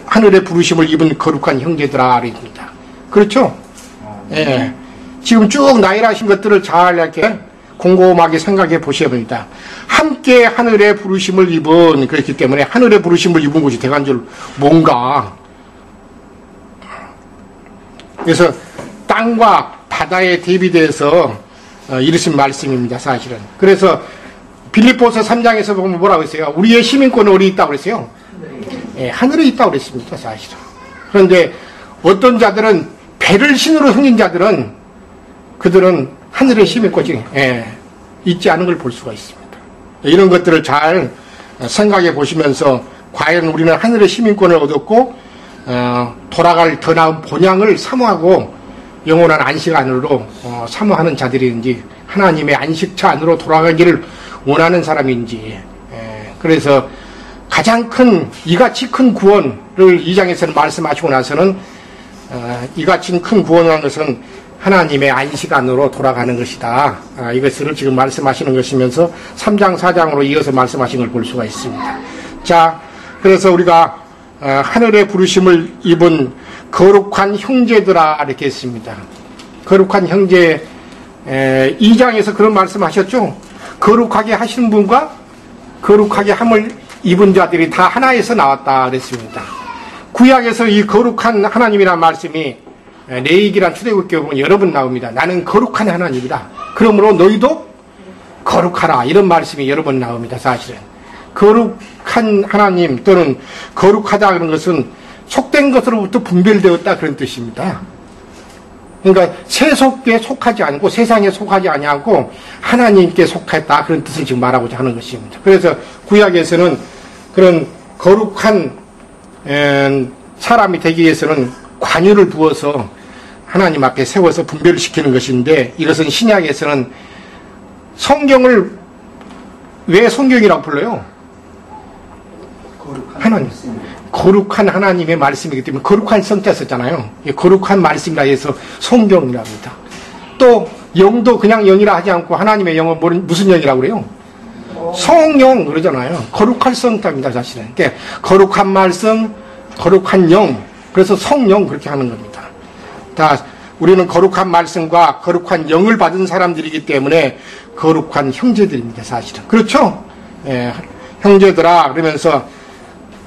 하늘의 부르심을 입은 거룩한 형제들아 그랬습니다. 그렇죠? 예. 지금 쭉 나열하신 것들을 잘 이렇게 곰곰하게 생각해 보셔야 됩니다. 함께 하늘의 부르심을 입은, 그렇기 때문에 하늘의 부르심을 입은 것이 대간절 뭔가. 그래서 땅과 바다에 대비돼서 이르신 말씀입니다, 사실은. 그래서 빌립보서 3장에서 보면 뭐라고 했어요? 우리의 시민권은 어디 있다고 그랬어요? 예, 하늘에 있다고 그랬습니다, 사실은. 그런데 어떤 자들은 배를 신으로 섬긴 자들은 그들은 하늘의 시민권이 있지 않은 걸 볼 수가 있습니다. 이런 것들을 잘 생각해 보시면서 과연 우리는 하늘의 시민권을 얻었고 돌아갈 더 나은 본향을 사모하고 영원한 안식 안으로 사모하는 자들인지 하나님의 안식처 안으로 돌아가기를 원하는 사람인지 그래서 가장 큰 이같이 큰 구원을 2장에서는 말씀하시고 나서는 이같이 큰 구원이라는 것은 하나님의 안식 안으로 돌아가는 것이다. 이것을 지금 말씀하시는 것이면서 3장 4장으로 이어서 말씀하신 걸 볼 수가 있습니다. 자, 그래서 우리가 하늘의 부르심을 입은 거룩한 형제들아 이렇게 했습니다. 거룩한 형제 2장에서 그런 말씀하셨죠. 거룩하게 하시는 분과 거룩하게 함을 입은 자들이 다 하나에서 나왔다 그랬습니다. 구약에서 이 거룩한 하나님이라는 말씀이 레위기란 출애굽기에 보면 여러 번 나옵니다. 나는 거룩한 하나님이다. 그러므로 너희도 거룩하라. 이런 말씀이 여러 번 나옵니다. 사실은 거룩한 하나님 또는 거룩하다 그런 것은 속된 것으로부터 분별되었다 그런 뜻입니다. 그러니까 세속에 속하지 않고 세상에 속하지 아니하고 하나님께 속했다 그런 뜻을 지금 말하고자 하는 것입니다. 그래서 구약에서는 그런 거룩한 사람이 되기 위해서는 관유를 부어서 하나님 앞에 세워서 분별시키는 것인데 이것은 신약에서는 성경을 왜 성경이라고 불러요? 하나님. 거룩한 하나님의 말씀이기 때문에 거룩한 성자 썼잖아요. 거룩한 말씀이라 해서 성경이라고 합니다. 또 영도 그냥 영이라 하지 않고 하나님의 영은 무슨 영이라고 그래요? 성령 그러잖아요. 거룩한 성자입니다, 사실은. 그러니까 거룩한 말씀, 거룩한 영, 그래서 성령 그렇게 하는 겁니다. 다 우리는 거룩한 말씀과 거룩한 영을 받은 사람들이기 때문에 거룩한 형제들입니다, 사실은. 그렇죠? 예, 형제들아 그러면서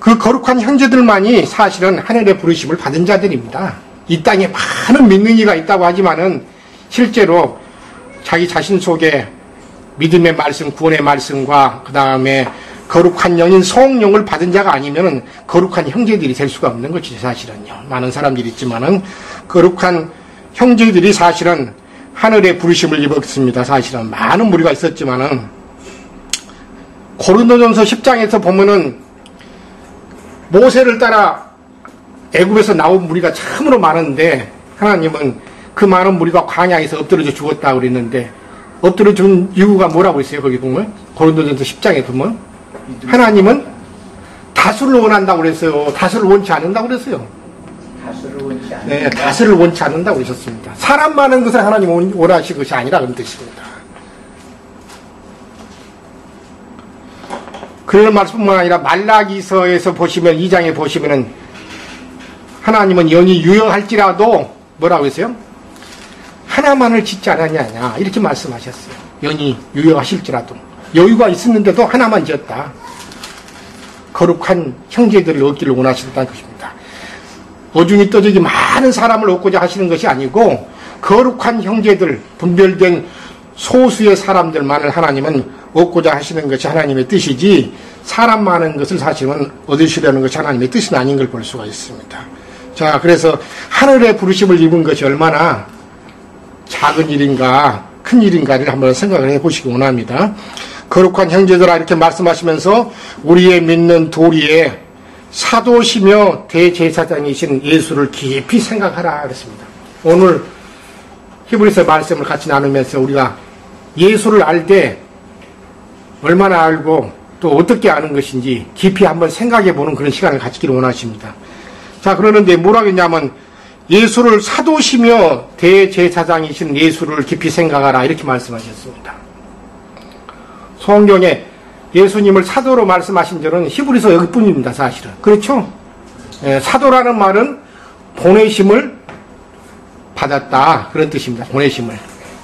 그 거룩한 형제들만이 사실은 하늘의 부르심을 받은 자들입니다. 이 땅에 많은 믿는 이가 있다고 하지만은 실제로 자기 자신 속에 믿음의 말씀, 구원의 말씀과 그 다음에 거룩한 영인 성령을 받은 자가 아니면은 거룩한 형제들이 될 수가 없는 것이죠, 사실은요. 많은 사람들이 있지만은 거룩한 형제들이 사실은 하늘의 부르심을 입었습니다. 사실은 많은 무리가 있었지만은 고린도전서 10장에서 보면은 모세를 따라 애굽에서 나온 무리가 참으로 많은데 하나님은 그 많은 무리가 광야에서 엎드려져 죽었다고 그랬는데 엎드려 죽은 이유가 뭐라고 있어요? 거기 보면 고린도전서 10장에 보면 하나님은 다수를 원한다고 그랬어요. 다수를 원치 않는다고 그랬어요. 다수를 원치 않는다. 네, 다수를 원치 않는다고 그러셨습니다. 사람 많은 것을 하나님은 원하실 것이 아니라 그런 뜻입니다. 그런 말씀뿐만 아니라 말라기서에서 보시면 2장에 보시면은 하나님은 영이 유용할지라도 뭐라고 했어요? 하나만을 짓지 않았냐 이렇게 말씀하셨어요. 영이 유용하실지라도 여유가 있었는데도 하나만 지었다. 거룩한 형제들을 얻기를 원하신다는 것입니다. 어중이 떠적이 많은 사람을 얻고자 하시는 것이 아니고 거룩한 형제들 분별된 소수의 사람들만을 하나님은 얻고자 하시는 것이 하나님의 뜻이지 사람 많은 것을 사실은 얻으시려는 것이 하나님의 뜻은 아닌 걸 볼 수가 있습니다. 자, 그래서 하늘의 부르심을 입은 것이 얼마나 작은 일인가 큰 일인가를 한번 생각을 해보시기 원합니다. 거룩한 형제들아 이렇게 말씀하시면서 우리의 믿는 도리에 사도시며 대제사장이신 예수를 깊이 생각하라 그랬습니다. 오늘 히브리서 말씀을 같이 나누면서 우리가 예수를 알 때 얼마나 알고 또 어떻게 아는 것인지 깊이 한번 생각해 보는 그런 시간을 가지기를 원하십니다. 자, 그러는데 뭐라고 했냐면 예수를 사도시며 대제사장이신 예수를 깊이 생각하라 이렇게 말씀하셨습니다. 성경에 예수님을 사도로 말씀하신 적은 히브리서 여기뿐입니다, 사실은. 그렇죠? 사도라는 말은 보내심을 받았다, 그런 뜻입니다. 보내심을.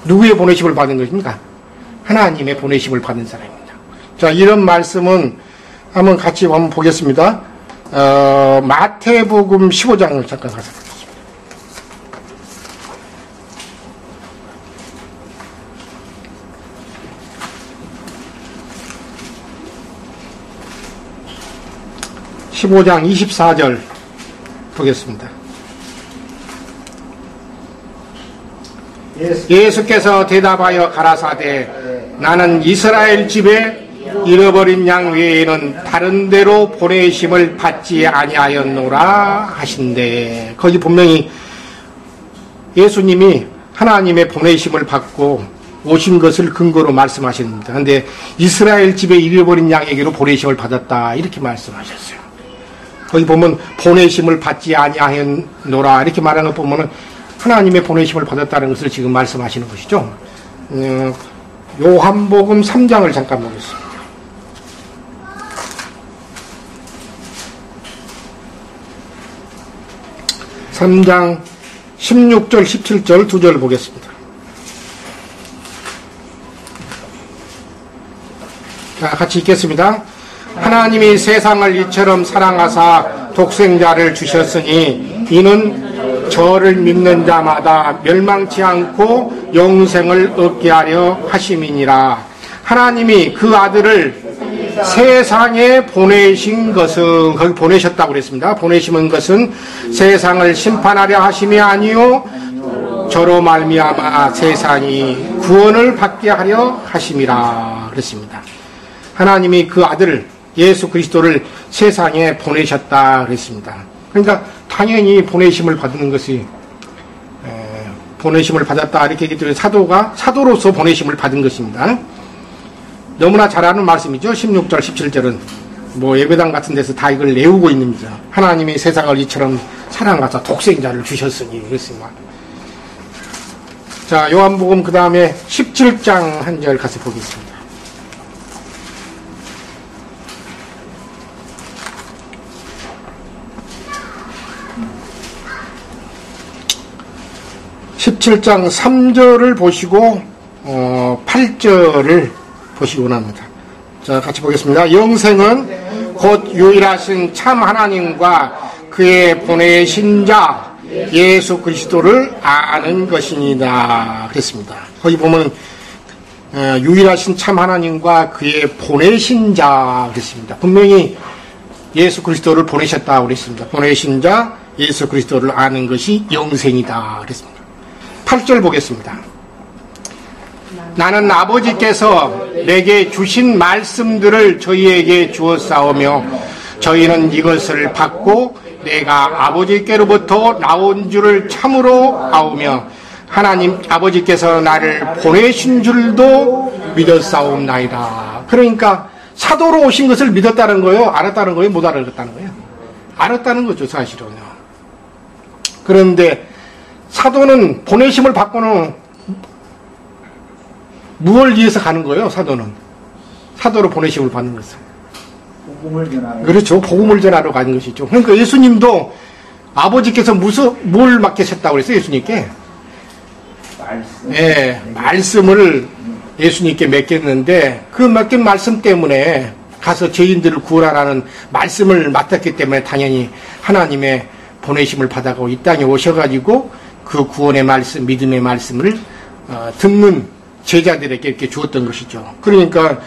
누구의 보내심을 받은 것입니까? 하나님의 보내심을 받은 사람입니다. 자, 이런 말씀은 한번 같이 한번 보겠습니다. 마태복음 15장을 잠깐 가서 보겠습니다. (15장) 24절 보겠습니다. 예수께서 대답하여 가라사대 나는 이스라엘 집에 잃어버린 양 외에는 다른 데로 보내심을 받지 아니하였노라 하신대. 거기 분명히 예수님이 하나님의 보내심을 받고 오신 것을 근거로 말씀하십니다. 그런데 이스라엘 집에 잃어버린 양에게로 보내심을 받았다, 이렇게 말씀하셨어요. 거기 보면 보내심을 받지 아니하였노라 이렇게 말하는 거 보면은 하나님의 보내심을 받았다는 것을 지금 말씀하시는 것이죠. 요한복음 3장을 잠깐 보겠습니다. (3장) 16절 17절 2절 보겠습니다. 자, 같이 읽겠습니다. 하나님이 세상을 이처럼 사랑하사 독생자를 주셨으니 이는 저를 믿는 자마다 멸망치 않고 영생을 얻게 하려 하심이니라. 하나님이 그 아들을 세상에 보내신 것은, 거기 보내셨다고 그랬습니다. 보내심은 것은 세상을 심판하려 하심이 아니요 저로 말미암아 세상이 구원을 받게 하려 하심이라 그랬습니다. 하나님이 그 아들을 예수 그리스도를 세상에 보내셨다 그랬습니다. 그러니까 당연히 보내심을 받는 것이 보내심을 받았다 이렇게 얘기 때문에 사도로서 보내심을 받은 것입니다. 너무나 잘 아는 말씀이죠. 16절 17절은 뭐 예배당 같은 데서 다 이걸 내우고 있습니다. 하나님이 세상을 이처럼 사랑하사 독생자를 주셨으니 그랬습니다. 자, 요한복음 그 다음에 17장 한 절 가서 보겠습니다. (17장) 3절을 보시고 8절을 보시고 합니다. 자, 같이 보겠습니다. 영생은 곧 유일하신 참 하나님과 그의 보내신 자 예수 그리스도를 아는 것이니라 그랬습니다. 거기 보면 유일하신 참 하나님과 그의 보내신 자 그랬습니다. 분명히 예수 그리스도를 보내셨다고 그랬습니다. 보내신 자 예수 그리스도를 아는 것이 영생이다 그랬습니다. 8절 보겠습니다. 나는 아버지께서 내게 주신 말씀들을 저희에게 주었사오며 저희는 이것을 받고 내가 아버지께로부터 나온 줄을 참으로 아오며 하나님 아버지께서 나를 보내신 줄도 믿었사옵나이다. 그러니까 사도로 오신 것을 믿었다는 거예요? 알았다는 거예요? 못 알았다는 거예요? 알았다는 거죠, 사실은요. 그런데 사도는 보내심을 받고는 무엇을 위해서 가는 거예요? 사도로 보내심을 받는 것은 복음을 전하러. 그렇죠. 복음을 전하러 가는 것이죠. 그러니까 예수님도 아버지께서 뭘 맡기셨다고 그랬어요? 예수님께 말씀. 예, 말씀을 예수님께 맡겼는데 그 맡긴 말씀 때문에 가서 죄인들을 구원하라는 말씀을 맡았기 때문에 당연히 하나님의 보내심을 받아가고 이 땅에 오셔가지고 그 구원의 말씀, 믿음의 말씀을 듣는 제자들에게 이렇게 주었던 것이죠. 그러니까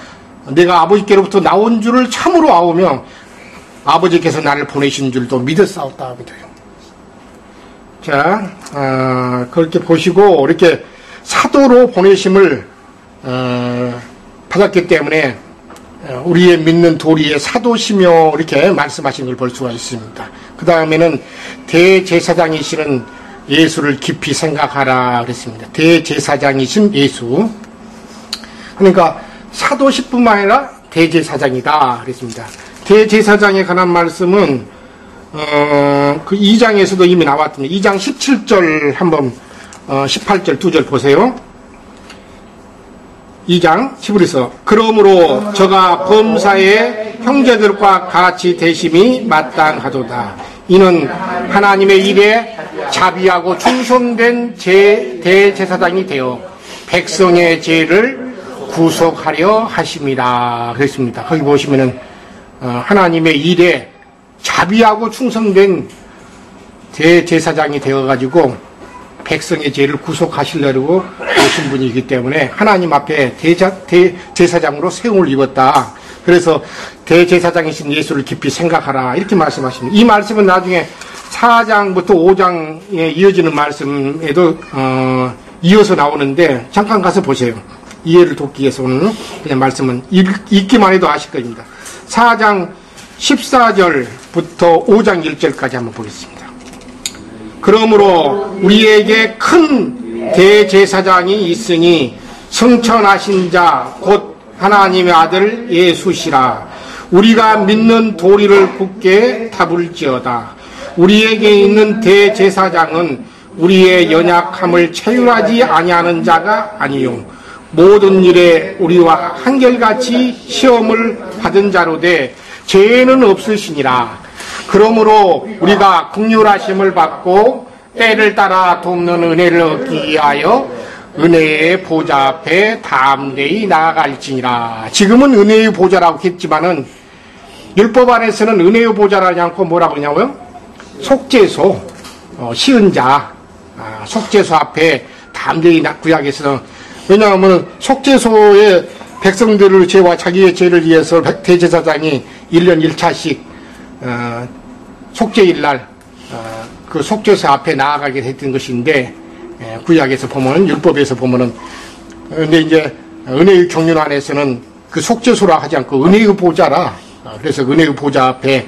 내가 아버지께로부터 나온 줄을 참으로 아오며 아버지께서 나를 보내신 줄도 믿었사옵다 하거든요. 자, 그렇게 보시고 이렇게 사도로 보내심을 받았기 때문에 우리의 믿는 도리의 사도시며 이렇게 말씀하신 걸 볼 수가 있습니다. 그 다음에는 대제사장이시는 예수를 깊이 생각하라 그랬습니다. 대제사장이신 예수. 그러니까 사도시뿐만 아니라 대제사장이다 그랬습니다. 대제사장에 관한 말씀은 그 2장에서도 이미 나왔던데 2장 17절 한번 18절 2절 보세요. 2장 10절에서 그러므로 저가 범사의 형제들과 같이 대심이 마땅하도다. 이는 하나님의 일에 자비하고 충성된 대제사장이 되어 백성의 죄를 구속하려 하심이라 그랬습니다. 거기 보시면은 하나님의 일에 자비하고 충성된 대제사장이 되어가지고 백성의 죄를 구속하시려고 오신 분이기 때문에 하나님 앞에 대제사장으로 세움을 입었다. 그래서 대제사장이신 예수를 깊이 생각하라 이렇게 말씀하십니다. 이 말씀은 나중에 4장부터 5장에 이어지는 말씀에도 이어서 나오는데 잠깐 가서 보세요. 이해를 돕기 위해서 오늘 그냥 말씀은 읽기만 해도 아실 겁니다. 4장 14절부터 5장 1절까지 한번 보겠습니다. 그러므로 우리에게 큰 대제사장이 있으니 성천하신 자 곧 하나님의 아들 예수시라. 우리가 믿는 도리를 굳게 잡을지어다. 우리에게 있는 대제사장은 우리의 연약함을 체휼하지 아니하는 자가 아니요 모든 일에 우리와 한결같이 시험을 받은 자로 돼 죄는 없으시니라. 그러므로 우리가 긍휼하심을 받고 때를 따라 돕는 은혜를 얻기 위하여 은혜의 보좌 앞에 담대히 나아갈지니라. 지금은 은혜의 보좌라고 했지만은 율법 안에서는 은혜의 보좌라지 않고 뭐라고 하냐고요? 속죄소, 시은자, 속죄소 앞에 담대히 구약에서는 왜냐하면 속죄소에 백성들의 죄와 자기의 죄를 위해서 대제사장이 1년 1차씩 속죄일날 그 속죄소 앞에 나아가게 했던 것인데 구약에서 보면 율법에서 보면은 근데 이제 은혜의 경륜 안에서는 그 속죄소라 하지 않고 은혜의 보좌라 그래서 은혜의 보좌 앞에